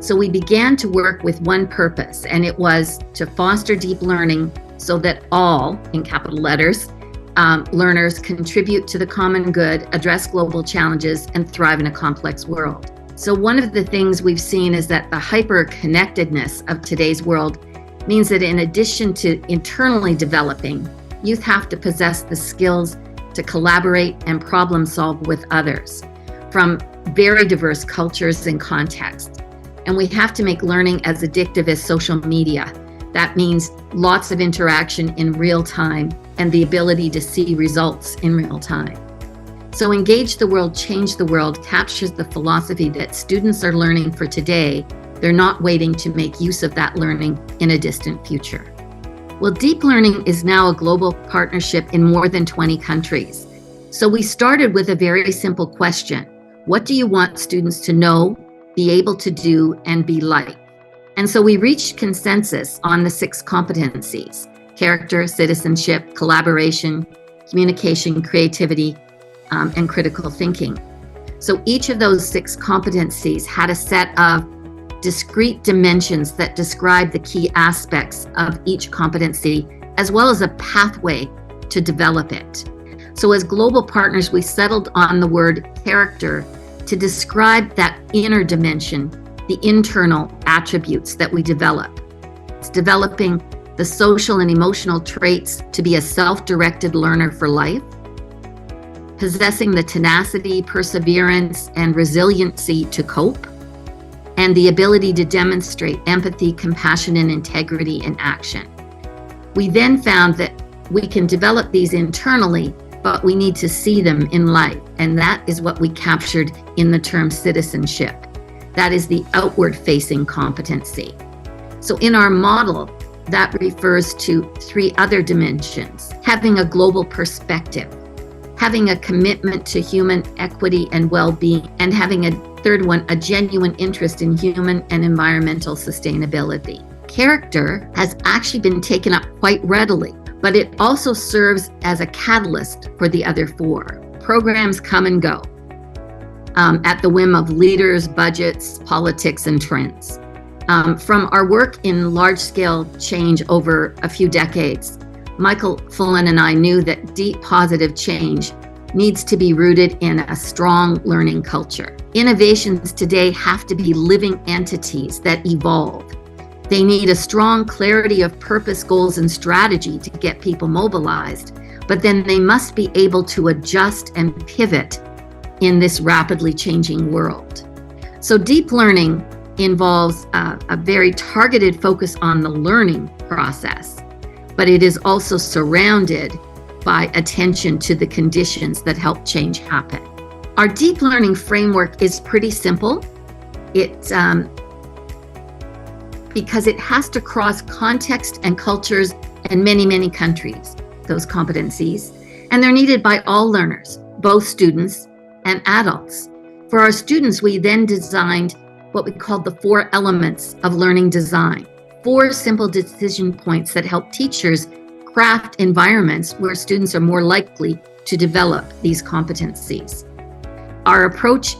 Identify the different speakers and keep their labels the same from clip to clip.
Speaker 1: So we began to work with one purpose, and it was to foster deep learning so that all, in capital letters, learners contribute to the common good, address global challenges, and thrive in a complex world. So one of the things we've seen is that the hyper-connectedness of today's world means that in addition to internally developing, youth have to possess the skills to collaborate and problem solve with others from very diverse cultures and contexts. And we have to make learning as addictive as social media. That means lots of interaction in real time and the ability to see results in real time. So Engage the World, Change the World captures the philosophy that students are learning for today. They're not waiting to make use of that learning in a distant future. Well, deep learning is now a global partnership in more than 20 countries. So we started with a very simple question. What do you want students to know, be able to do, and be like? And so we reached consensus on the 6 competencies: character, citizenship, collaboration, communication, creativity, and critical thinking. So each of those 6 competencies had a set of discrete dimensions that describe the key aspects of each competency, as well as a pathway to develop it. So as global partners, we settled on the word character to describe that inner dimension, the internal attributes that we develop. It's developing the social and emotional traits to be a self-directed learner for life, possessing the tenacity, perseverance, and resiliency to cope, and the ability to demonstrate empathy, compassion, and integrity in action. We then found that we can develop these internally, but we need to see them in life, and that is what we captured in the term citizenship. That is the outward-facing competency. So in our model, that refers to 3 other dimensions: having a global perspective, having a commitment to human equity and well-being, and having a third one, a genuine interest in human and environmental sustainability. Character has actually been taken up quite readily, but it also serves as a catalyst for the other 4. Programs come and go at the whim of leaders, budgets, politics, and trends. From our work in large-scale change over a few decades, Michael Fullen and I knew that deep positive change needs to be rooted in a strong learning culture. Innovations today have to be living entities that evolve. They need a strong clarity of purpose, goals, and strategy to get people mobilized, but then they must be able to adjust and pivot in this rapidly changing world. So deep learning involves a very targeted focus on the learning process, but it is also surrounded by attention to the conditions that help change happen. Our deep learning framework is pretty simple. Because it has to cross context and cultures and many, many countries, those competencies, and they're needed by all learners, both students and adults. For our students, we then designed what we called the 4 elements of learning design, 4 simple decision points that help teachers craft environments where students are more likely to develop these competencies. Our approach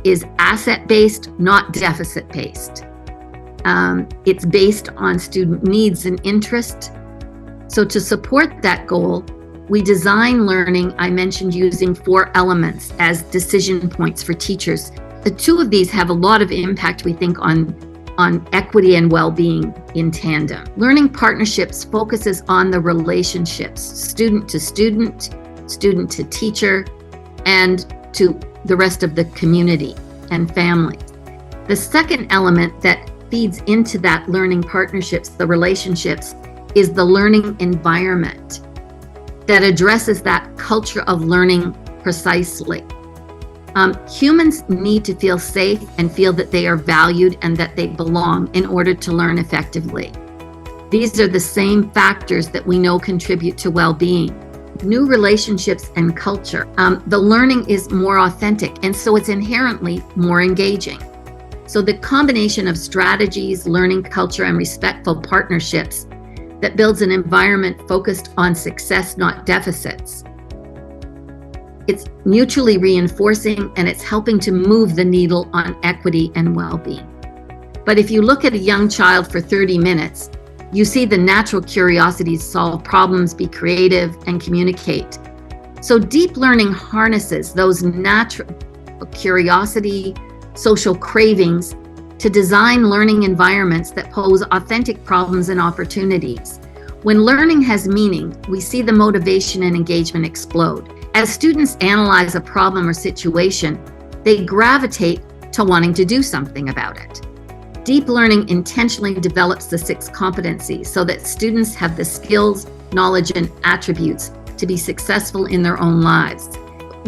Speaker 1: is asset-based, not deficit-based. It's based on student needs and interest. So to support that goal, we design learning, I mentioned, using 4 elements as decision points for teachers. The 2 of these have a lot of impact, we think, on equity and well-being in tandem. Learning partnerships focuses on the relationships, student to student, student to teacher, and to the rest of the community and family. The second element that feeds into that learning partnerships, the relationships, is the learning environment that addresses that culture of learning precisely. Humans need to feel safe and feel that they are valued and that they belong in order to learn effectively. These are the same factors that we know contribute to well-being. New relationships and culture. The learning is more authentic, and so it's inherently more engaging. So the combination of strategies, learning culture, and respectful partnerships that builds an environment focused on success, not deficits. It's mutually reinforcing, and it's helping to move the needle on equity and well-being. But if you look at a young child for 30 minutes, you see the natural curiosity to solve problems, be creative, and communicate. So deep learning harnesses those natural curiosity, social cravings to design learning environments that pose authentic problems and opportunities. When learning has meaning, we see the motivation and engagement explode. As students analyze a problem or situation, they gravitate to wanting to do something about it. Deep learning intentionally develops the 6 competencies so that students have the skills, knowledge, and attributes to be successful in their own lives.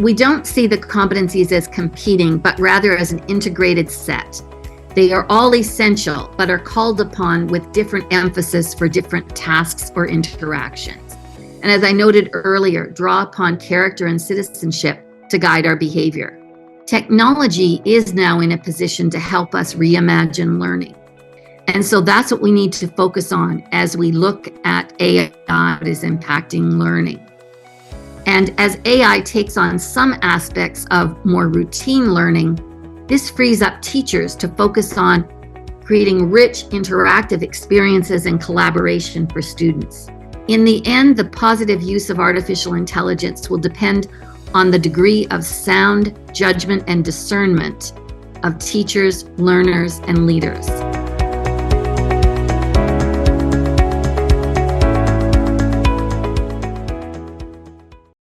Speaker 1: We don't see the competencies as competing, but rather as an integrated set. They are all essential, but are called upon with different emphasis for different tasks or interactions. And as I noted earlier, draw upon character and citizenship to guide our behavior. Technology is now in a position to help us reimagine learning. And so that's what we need to focus on as we look at AI that is impacting learning. And as AI takes on some aspects of more routine learning, this frees up teachers to focus on creating rich interactive experiences and collaboration for students. In the end, the positive use of artificial intelligence will depend on the degree of sound judgment and discernment of teachers, learners, and leaders.